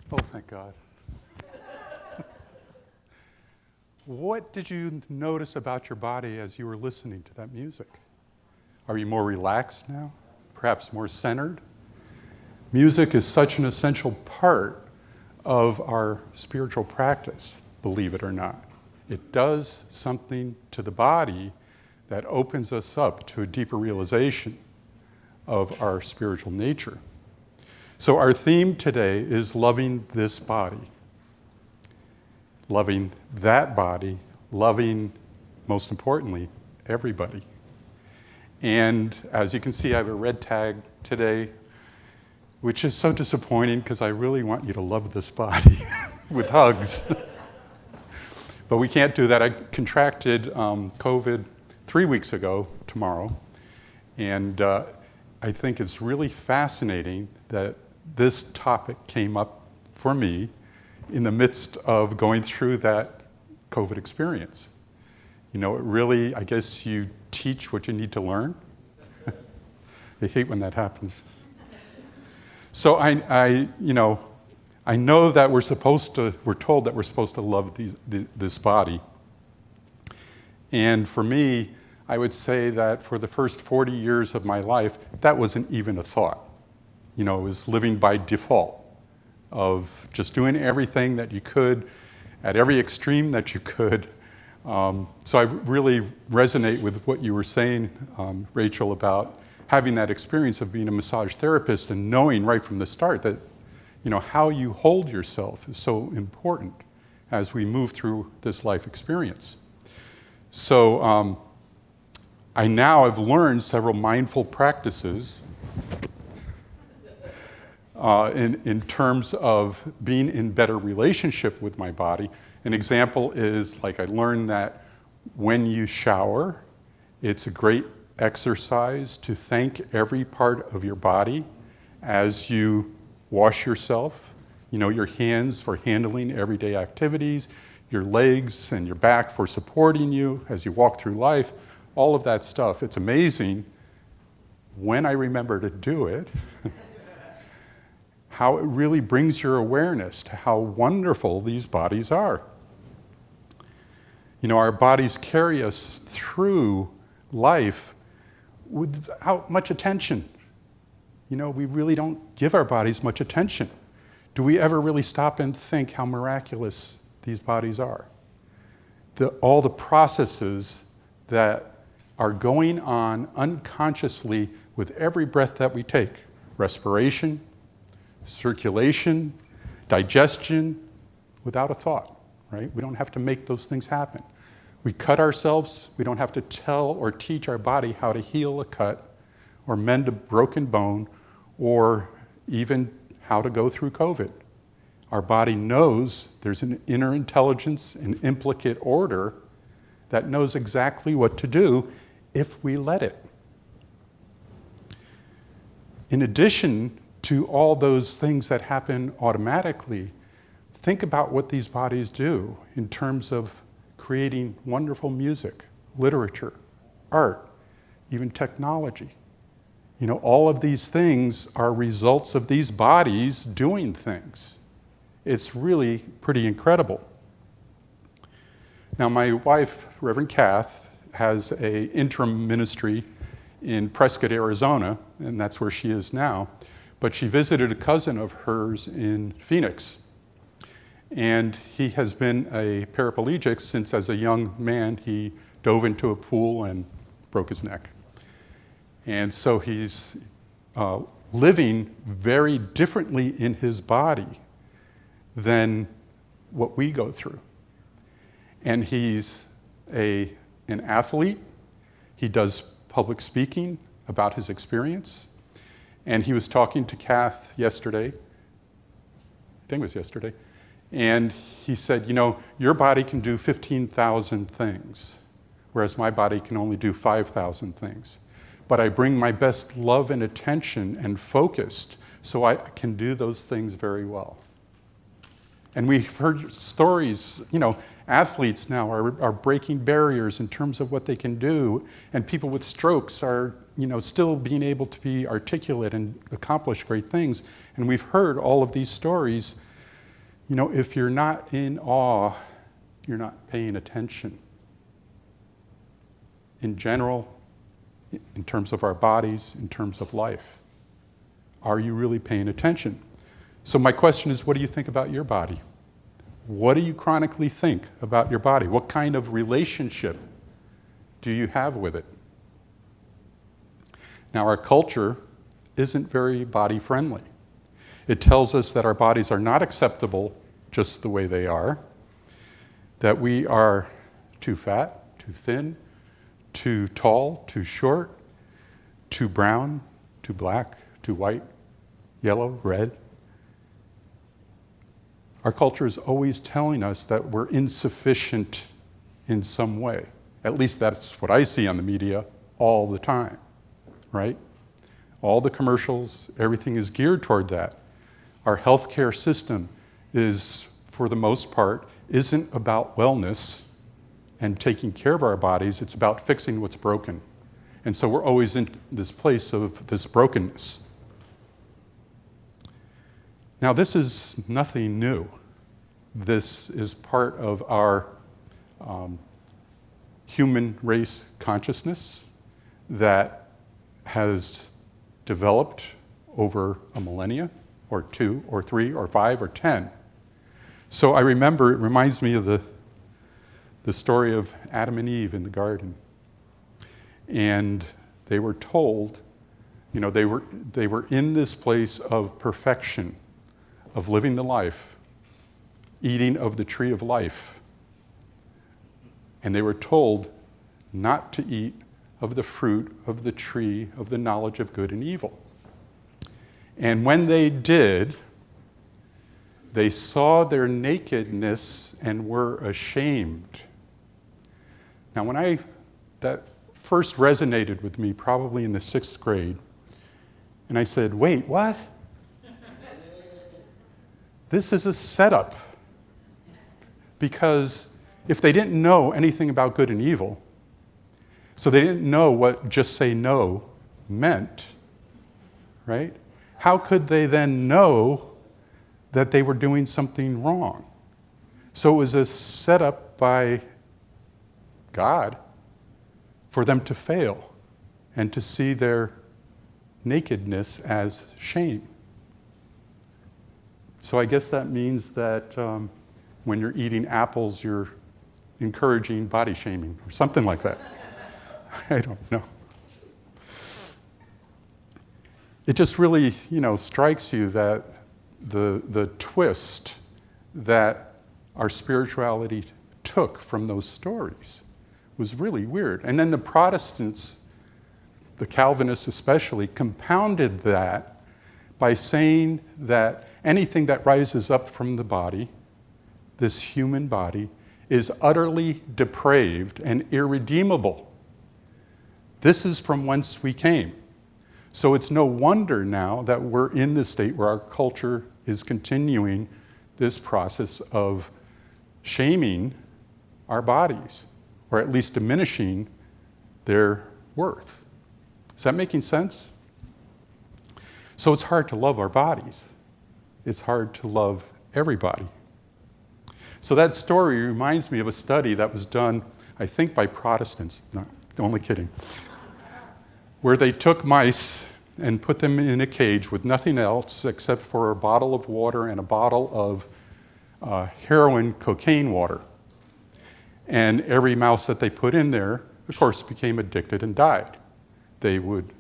Oh, thank God. What did you notice about your body as you were listening to that music? Are you more relaxed now? Perhaps more centered? Music is such an essential part of our spiritual practice, believe it or not. It does something to the body that opens us up to a deeper realization of our spiritual nature. So our theme today is loving this body. Loving that body, loving, most importantly, everybody. And as you can see, I have a red tag today, which is so disappointing because I really want you to love this body with hugs. But we can't do that. I contracted COVID 3 weeks ago tomorrow, and I think it's really fascinating that this topic came up for me in the midst of going through that COVID experience. You know, it really, I guess you teach what you need to learn. I hate when that happens. So I know that we're told that we're supposed to love this body. And for me, I would say that for the first 40 years of my life, that wasn't even a thought. You know, it was living by default of just doing everything that you could at every extreme that you could. So I really resonate with what you were saying, Rachel, about having that experience of being a massage therapist and knowing right from the start that, you know, how you hold yourself is so important as we move through this life experience. So I now have learned several mindful practices in terms of being in better relationship with my body. An example is, like, I learned that when you shower, it's a great exercise to thank every part of your body as you wash yourself. You know, your hands for handling everyday activities, your legs and your back for supporting you as you walk through life, all of that stuff. It's amazing when I remember to do it, how it really brings your awareness to how wonderful these bodies are. You know, our bodies carry us through life without much attention. You know, we really don't give our bodies much attention. Do we ever really stop and think how miraculous these bodies are? All the processes that are going on unconsciously with every breath that we take. Respiration, circulation, digestion, without a thought, right? We don't have to make those things happen. We cut ourselves, we don't have to tell or teach our body how to heal a cut or mend a broken bone or even how to go through COVID. Our body knows there's an inner intelligence, an implicate order that knows exactly what to do if we let it. In addition to all those things that happen automatically, think about what these bodies do in terms of creating wonderful music, literature, art, even technology. You know, all of these things are results of these bodies doing things. It's really pretty incredible. Now, my wife, Reverend Kath, has an interim ministry in Prescott, Arizona, and that's where she is now. But she visited a cousin of hers in Phoenix. And he has been a paraplegic since, as a young man, he dove into a pool and broke his neck. And so he's living very differently in his body than what we go through. And he's an athlete. He does public speaking about his experience. And he was talking to Kath yesterday, I think it was yesterday, and he said, you know, your body can do 15,000 things, whereas my body can only do 5,000 things. But I bring my best love and attention and focused so I can do those things very well. And we've heard stories, you know, athletes now are breaking barriers in terms of what they can do, and people with strokes are, you know, still being able to be articulate and accomplish great things. And we've heard all of these stories You know, if you're not in awe, you're not paying attention. In general, in terms of our bodies, in terms of life, are you really paying attention? So my question is, what do you think about your body? What do you chronically think about your body? What kind of relationship do you have with it? Now, our culture isn't very body friendly. It tells us that our bodies are not acceptable just the way they are, that we are too fat, too thin, too tall, too short, too brown, too black, too white, yellow, red. Our culture is always telling us that we're insufficient in some way. At least that's what I see on the media all the time, right? All the commercials, everything is geared toward that. Our healthcare system is, for the most part, isn't about wellness and taking care of our bodies, it's about fixing what's broken. And so we're always in this place of this brokenness. Now, this is nothing new. This is part of our human race consciousness that has developed over a millennia, or 2, or 3, or 5, or 10. So I remember, it reminds me of the story of Adam and Eve in the garden. And they were told, you know, they were in this place of perfection, of living the life, eating of the tree of life. And they were told not to eat of the fruit of the tree of the knowledge of good and evil. And when they did, they saw their nakedness and were ashamed. Now, that first resonated with me probably in the 6th grade. And I said, wait, what? This is a setup. Because if they didn't know anything about good and evil, so they didn't know what just say no meant, right? How could they then know that they were doing something wrong? So it was a setup by God for them to fail and to see their nakedness as shame. So I guess that means that when you're eating apples, you're encouraging body shaming or something like that. I don't know. It just really, strikes you that the twist that our spirituality took from those stories was really weird. And then the Protestants, the Calvinists especially, compounded that by saying that anything that rises up from the body, this human body, is utterly depraved and irredeemable. This is from whence we came. So it's no wonder now that we're in this state where our culture is continuing this process of shaming our bodies, or at least diminishing their worth. Is that making sense? So it's hard to love our bodies. It's hard to love everybody. So that story reminds me of a study that was done, I think, by Protestants. No, only kidding. Where they took mice and put them in a cage with nothing else except for a bottle of water and a bottle of heroin cocaine water. And every mouse that they put in there, of course, became addicted and died. They would,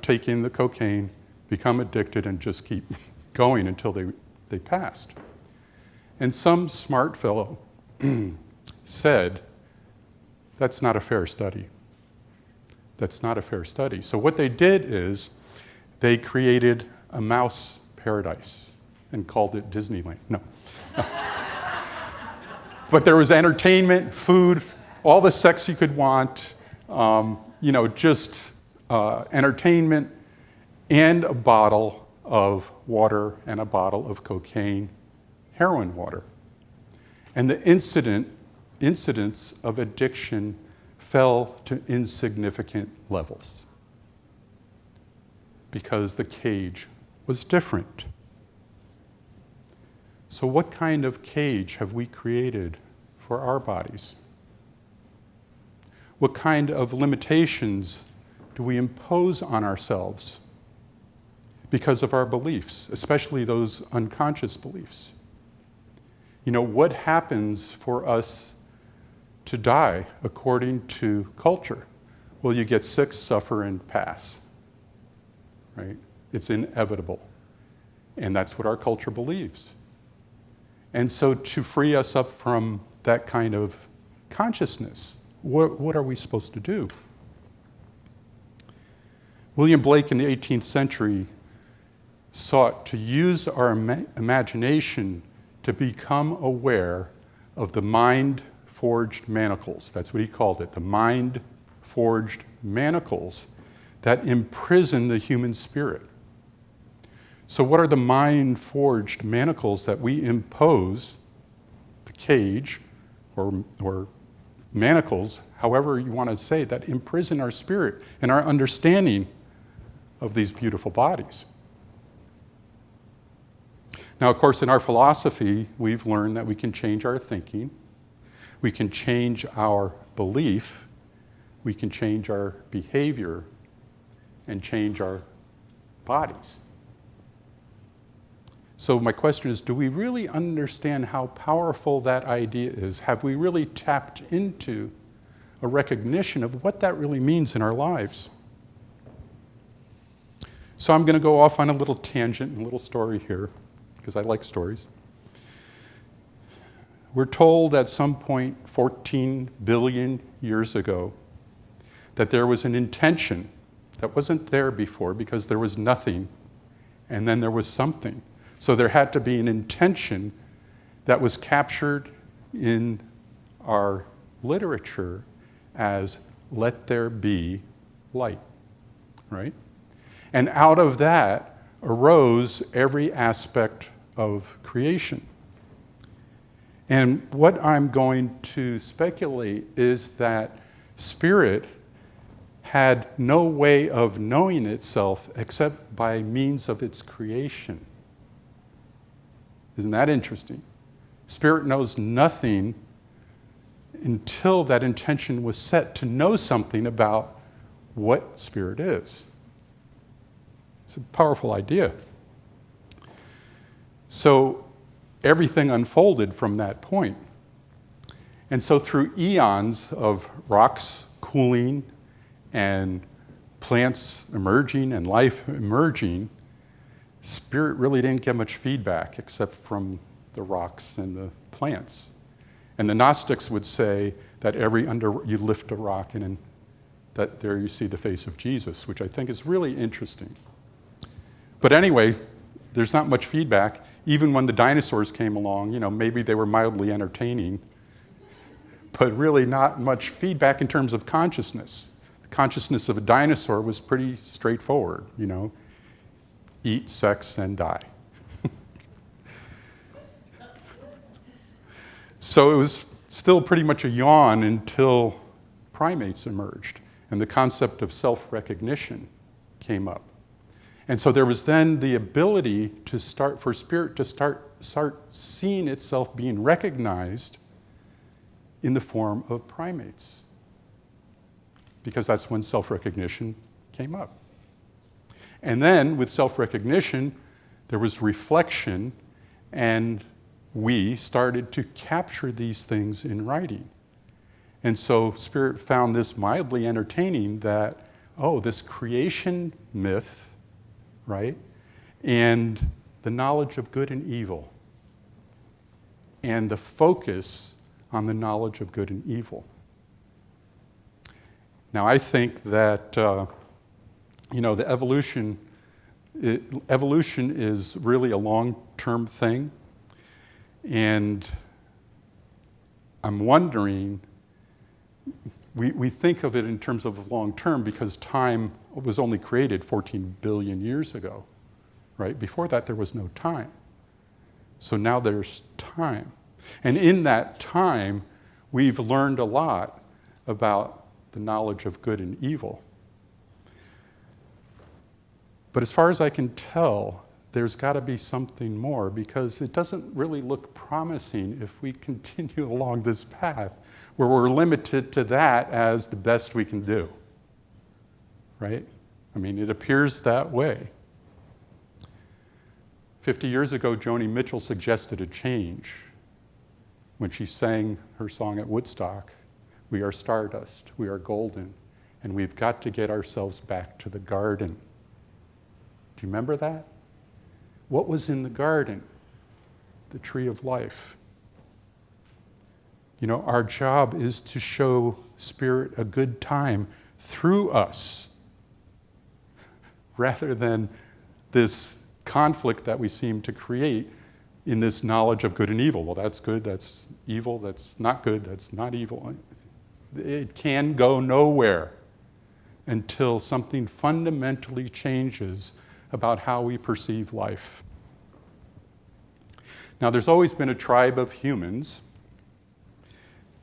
take in the cocaine, become addicted, and just keep going until they passed. And some smart fellow said, that's not a fair study. That's not a fair study. So what they did is they created a mouse paradise and called it Disneyland. No. But there was entertainment, food, all the sex you could want, entertainment, and a bottle of water and a bottle of cocaine, heroin water. And the incidence of addiction fell to insignificant levels because the cage was different. So what kind of cage have we created for our bodies? What kind of limitations do we impose on ourselves because of our beliefs, especially those unconscious beliefs? You know, what happens for us to die according to culture? Well, you get sick, suffer, and pass, right? It's inevitable. And that's what our culture believes. And so to free us up from that kind of consciousness, what are we supposed to do? William Blake in the 18th century sought to use our imagination to become aware of the mind-forged manacles. That's what he called it, the mind-forged manacles that imprison the human spirit. So what are the mind-forged manacles that we impose, the cage, or manacles, however you want to say, that imprison our spirit and our understanding of these beautiful bodies? Now, of course, in our philosophy, we've learned that we can change our thinking, we can change our belief, we can change our behavior, and change our bodies. So my question is, do we really understand how powerful that idea is? Have we really tapped into a recognition of what that really means in our lives? So I'm going to go off on a little tangent and a little story here, because I like stories. We're told at some point 14 billion years ago that there was an intention that wasn't there before because there was nothing, and then there was something. So there had to be an intention that was captured in our literature as "let there be light," right? And out of that arose every aspect of creation. And what I'm going to speculate is that spirit had no way of knowing itself except by means of its creation. Isn't that interesting? Spirit knows nothing until that intention was set to know something about what spirit is. It's a powerful idea. So everything unfolded from that point. And so through eons of rocks cooling and plants emerging and life emerging, spirit really didn't get much feedback except from the rocks and the plants. And the Gnostics would say that you lift a rock and that there you see the face of Jesus, which I think is really interesting. But anyway, there's not much feedback. Even when the dinosaurs came along, maybe they were mildly entertaining, but really not much feedback in terms of consciousness. The consciousness of a dinosaur was pretty straightforward, eat, sex, and die. So it was still pretty much a yawn until primates emerged, and the concept of self-recognition came up. And so there was then the ability for spirit to start seeing itself being recognized in the form of primates, because that's when self-recognition came up. And then with self-recognition, there was reflection, and we started to capture these things in writing. And so spirit found this mildly entertaining that, this creation myth, right? And the knowledge of good and evil, and the focus on the knowledge of good and evil. Now, I think that, the evolution is really a long-term thing, and I'm wondering, we think of it in terms of long-term because time was only created 14 billion years ago, right? Before that, there was no time. So now there's time. And in that time, we've learned a lot about the knowledge of good and evil. But as far as I can tell, there's got to be something more, because it doesn't really look promising if we continue along this path where we're limited to that as the best we can do, right? I mean, it appears that way. 50 years ago, Joni Mitchell suggested a change when she sang her song at Woodstock. We are stardust, we are golden, and we've got to get ourselves back to the garden. Do you remember that? What was in the garden? The tree of life. You know, our job is to show Spirit a good time through us, rather than this conflict that we seem to create in this knowledge of good and evil. Well, that's good, that's evil, that's not good, that's not evil. It can go nowhere until something fundamentally changes about how we perceive life. Now, there's always been a tribe of humans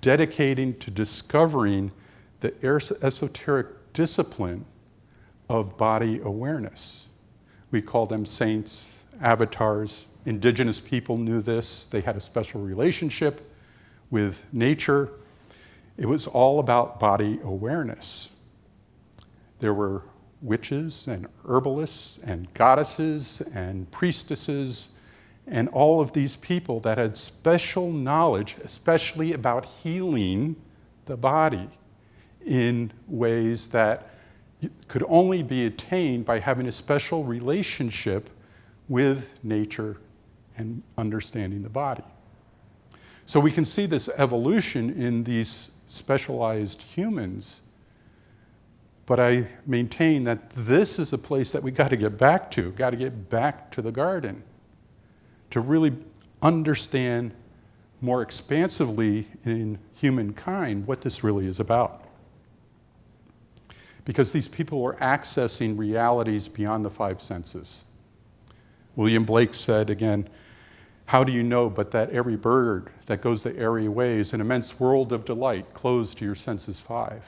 dedicating to discovering the esoteric discipline of body awareness. We call them saints, avatars. Indigenous people knew this. They had a special relationship with nature. It was all about body awareness. There were witches and herbalists and goddesses and priestesses and all of these people that had special knowledge, especially about healing the body in ways that could only be attained by having a special relationship with nature and understanding the body. So we can see this evolution in these specialized humans. But I maintain that this is a place that we got to get back to the garden, to really understand more expansively in humankind what this really is about. Because these people were accessing realities beyond the five senses. William Blake said again, "How do you know but that every bird that goes the airy way is an immense world of delight closed to your senses five?"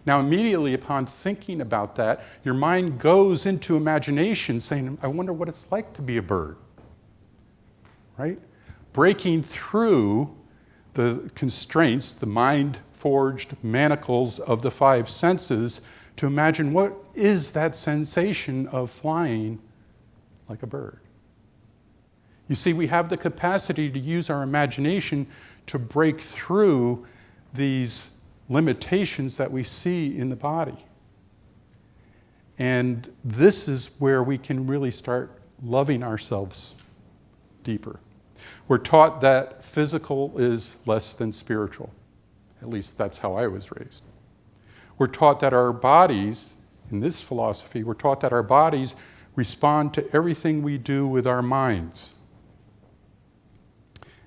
Now, immediately upon thinking about that, your mind goes into imagination saying, I wonder what it's like to be a bird, right? Breaking through the constraints, the mind-forged manacles of the five senses to imagine what is that sensation of flying like a bird. You see, we have the capacity to use our imagination to break through these limitations that we see in the body. And this is where we can really start loving ourselves deeper. We're taught that physical is less than spiritual. At least that's how I was raised. We're taught that our bodies, in this philosophy, we're taught that our bodies respond to everything we do with our minds.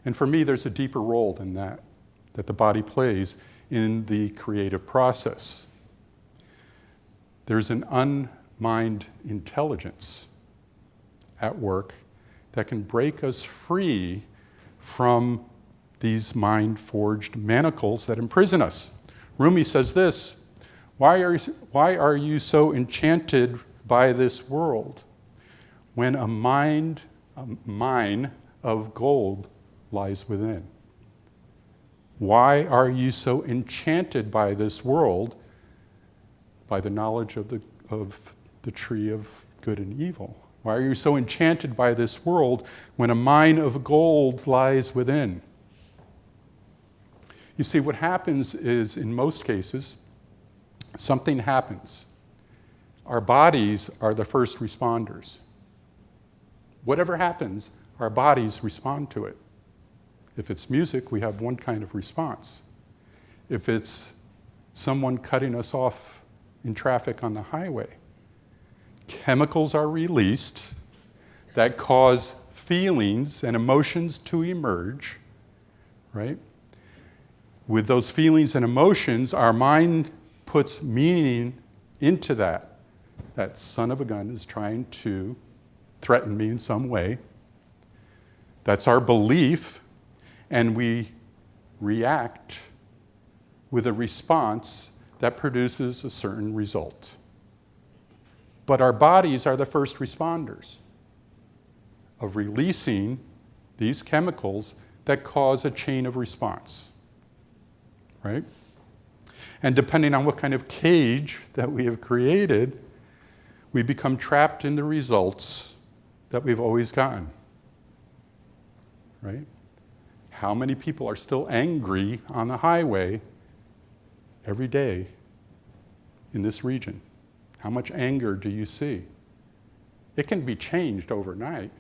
And for me, there's a deeper role than that the body plays in the creative process. There's an unmind intelligence at work that can break us free from these mind-forged manacles that imprison us. Rumi says this, why are you so enchanted by this world when a mine of gold lies within? Why are you so enchanted by this world, by the knowledge of the tree of good and evil? Why are you so enchanted by this world when a mine of gold lies within? You see, what happens is, in most cases, something happens. Our bodies are the first responders. Whatever happens, our bodies respond to it. If it's music, we have one kind of response. If it's someone cutting us off in traffic on the highway, chemicals are released that cause feelings and emotions to emerge, right? With those feelings and emotions, our mind puts meaning into that. That son of a gun is trying to threaten me in some way. That's our belief. And we react with a response that produces a certain result. But our bodies are the first responders. of releasing these chemicals that cause a chain of response, right? And depending on what kind of cage that we have created, we become trapped in the results that we've always gotten, right? How many people are still angry on the highway every day in this region? How much anger do you see? It can be changed overnight,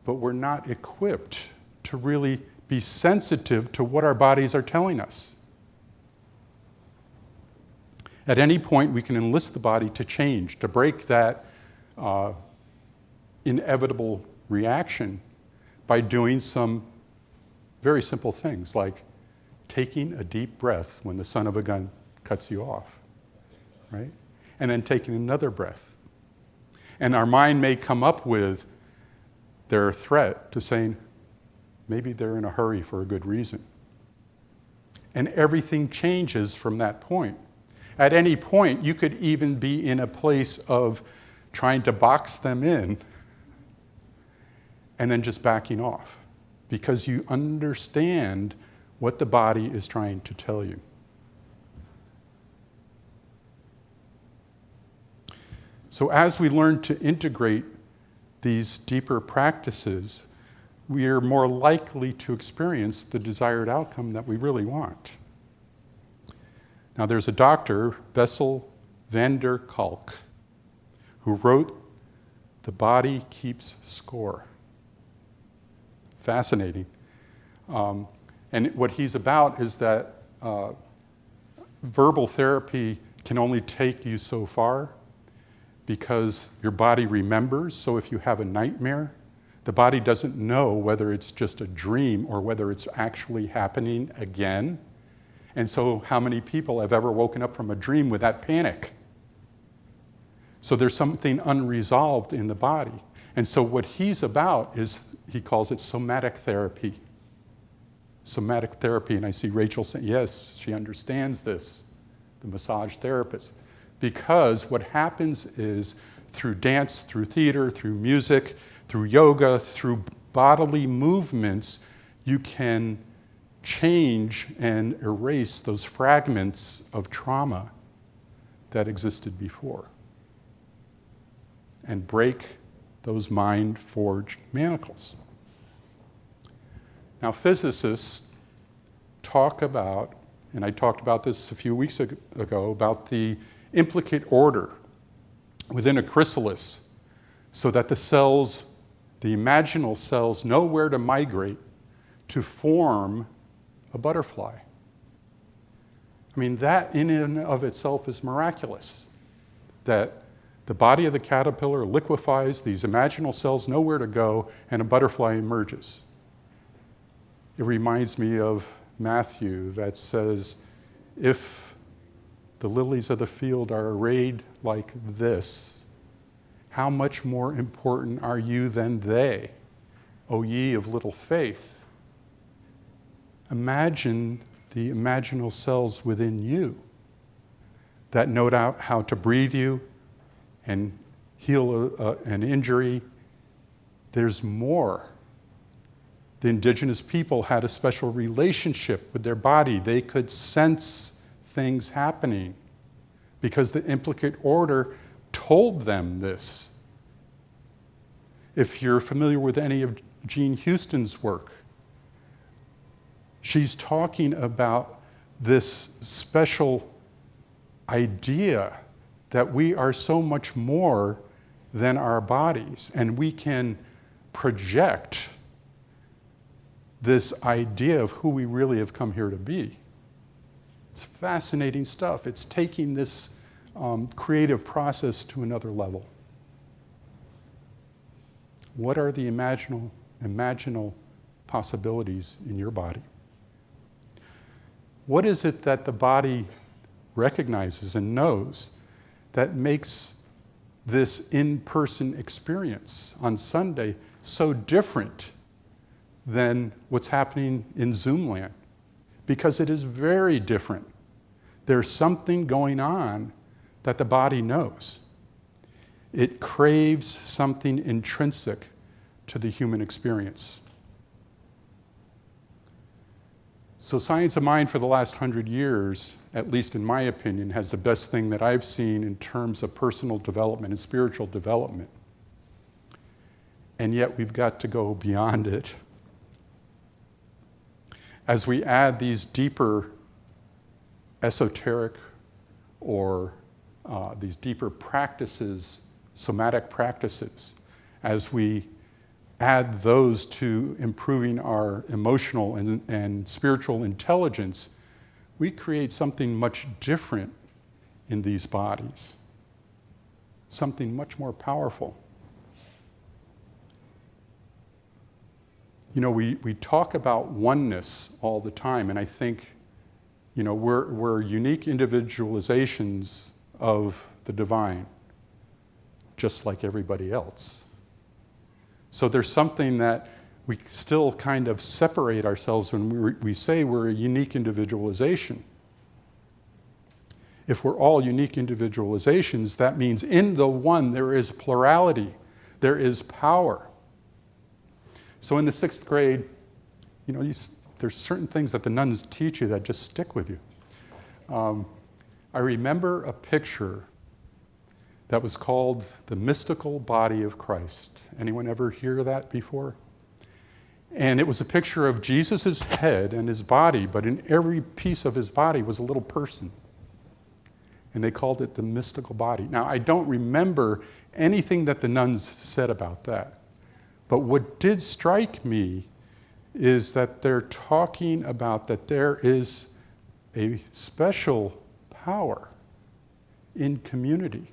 but we're not equipped to really be sensitive to what our bodies are telling us. At any point, we can enlist the body to change, to break that inevitable reaction by doing some very simple things like taking a deep breath when the son of a gun cuts you off, right? And then taking another breath. And our mind may come up with their threat to saying, maybe they're in a hurry for a good reason. And everything changes from that point. At any point, you could even be in a place of trying to box them in and then just backing off because you understand what the body is trying to tell you. So as we learn to integrate these deeper practices, we are more likely to experience the desired outcome that we really want. Now, there's a doctor, Bessel van der Kolk, who wrote The Body Keeps Score. Fascinating. And what he's about is that verbal therapy can only take you so far because your body remembers. So if you have a nightmare, the body doesn't know whether it's just a dream or whether it's actually happening again. And so how many people have ever woken up from a dream with that panic? So there's something unresolved in the body. And so what he's about is, he calls it somatic therapy. Somatic therapy, and I see Rachel saying, yes, she understands this, the massage therapist. Because what happens is through dance, through theater, through music, through yoga, through bodily movements, you can change and erase those fragments of trauma that existed before and break those mind-forged manacles. Now, physicists talk about, and I talked about this a few weeks ago, about the implicate order within a chrysalis so that the cells, the imaginal cells, know where to migrate to form a butterfly. I mean, that in and of itself is miraculous, that the body of the caterpillar liquefies, these imaginal cells know where to go, and a butterfly emerges. It reminds me of Matthew that says, if the lilies of the field are arrayed like this, how much more important are you than they, O ye of little faith? Imagine the imaginal cells within you that know how to breathe you and heal an injury. There's more. The indigenous people had a special relationship with their body. They could sense things happening because the implicate order told them this. If you're familiar with any of Jean Houston's work, she's talking about this special idea that we are so much more than our bodies, and we can project this idea of who we really have come here to be. It's fascinating stuff. It's taking this creative process to another level. What are the imaginal possibilities in your body? What is it that the body recognizes and knows that makes this in-person experience on Sunday so different than what's happening in Zoom land? Because it is very different. There's something going on that the body knows. It craves something intrinsic to the human experience. So science of mind for the last 100 years, at least in my opinion, has the best thing that I've seen in terms of personal development and spiritual development. And yet we've got to go beyond it. As we add these deeper esoteric or these deeper practices, somatic practices, as we add those to improving our emotional and spiritual intelligence, we create something much different in these bodies, something much more powerful. You know, we talk about oneness all the time, and I think, you know, we're unique individualizations of the divine, just like everybody else. So there's something that we still kind of separate ourselves when we say we're a unique individualization. If we're all unique individualizations, that means in the one there is plurality, there is power. So in the 6th grade, you know, there's certain things that the nuns teach you that just stick with you. I remember a picture that was called the mystical body of Christ. Anyone ever hear that before? And it was a picture of Jesus' head and his body, but in every piece of his body was a little person. And they called it the mystical body. Now, I don't remember anything that the nuns said about that. But what did strike me is that they're talking about that there is a special power in community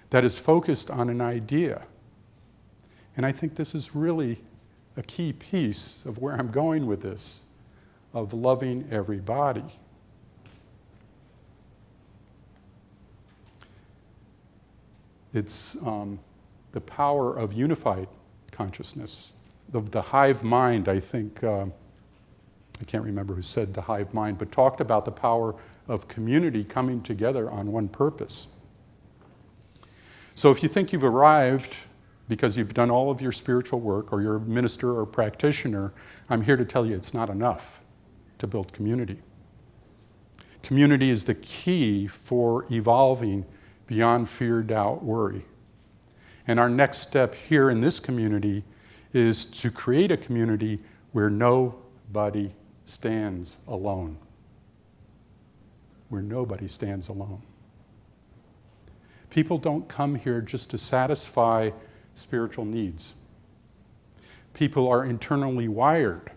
that is focused on an idea. And I think this is really a key piece of where I'm going with this, of loving everybody. It's the power of unified consciousness, the hive mind. I think, I can't remember who said the hive mind, but talked about the power of community coming together on one purpose. So if you think you've arrived because you've done all of your spiritual work, or you're a minister or practitioner, I'm here to tell you it's not enough to build community. Community is the key for evolving beyond fear, doubt, worry. And our next step here in this community is to create a community where nobody stands alone. Where nobody stands alone. People don't come here just to satisfy spiritual needs. People are internally wired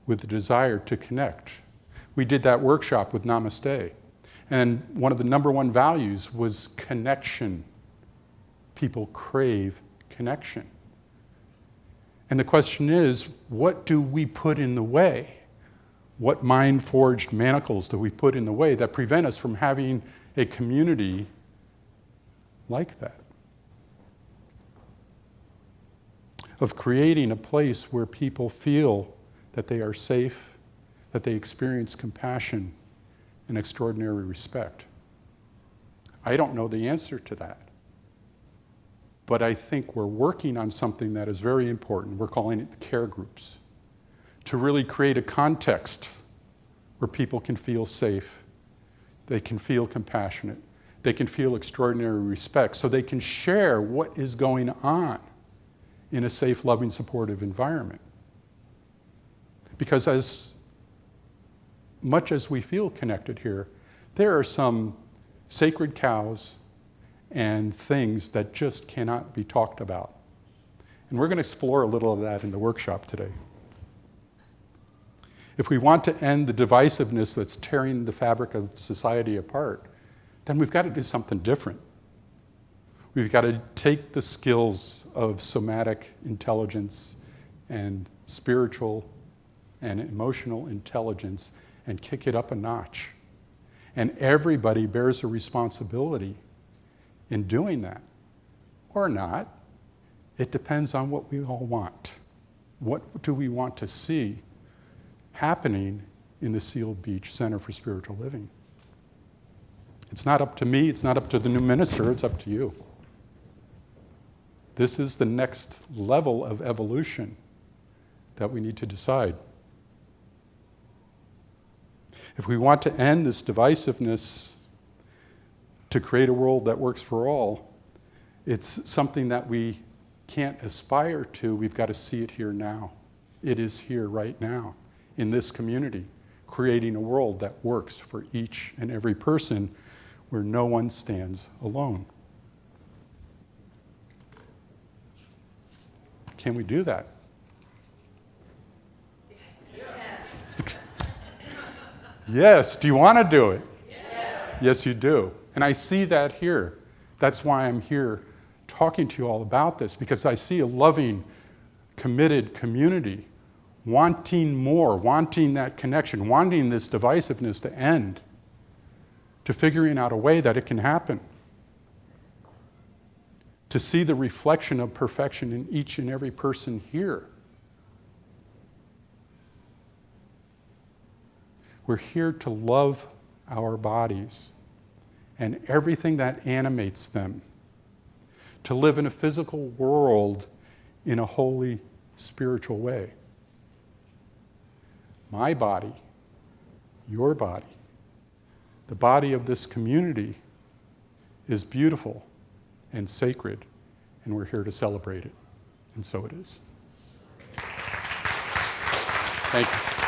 with the desire to connect. We did that workshop with Namaste, and one of the number one values was connection. People crave connection. And the question is, what do we put in the way? What mind-forged manacles do we put in the way that prevent us from having a community like that? Of creating a place where people feel that they are safe, that they experience compassion and extraordinary respect. I don't know the answer to that. But I think we're working on something that is very important. We're calling it the care groups. To really create a context where people can feel safe, they can feel compassionate, they can feel extraordinary respect, so they can share what is going on in a safe, loving, supportive environment. Because as much as we feel connected here, there are some sacred cows and things that just cannot be talked about. And we're going to explore a little of that in the workshop today. If we want to end the divisiveness that's tearing the fabric of society apart, then we've got to do something different. We've got to take the skills of somatic intelligence and spiritual and emotional intelligence and kick it up a notch. And everybody bears a responsibility in doing that. Or not. It depends on what we all want. What do we want to see happening in the Seal Beach Center for Spiritual Living? It's not up to me, it's not up to the new minister, it's up to you. This is the next level of evolution that we need to decide. If we want to end this divisiveness to create a world that works for all, it's something that we can't aspire to. We've got to see it here now. It is here right now in this community, creating a world that works for each and every person where no one stands alone. Can we do that? Yes. Yes. Do you want to do it? Yes. Yes, you do. And I see that here. That's why I'm here talking to you all about this, because I see a loving, committed community wanting more, wanting that connection, wanting this divisiveness to end, to figuring out a way that it can happen, to see the reflection of perfection in each and every person here. We're here to love our bodies and everything that animates them, to live in a physical world in a holy, spiritual way. My body, your body, the body of this community is beautiful and sacred, and we're here to celebrate it. And so it is. Thank you.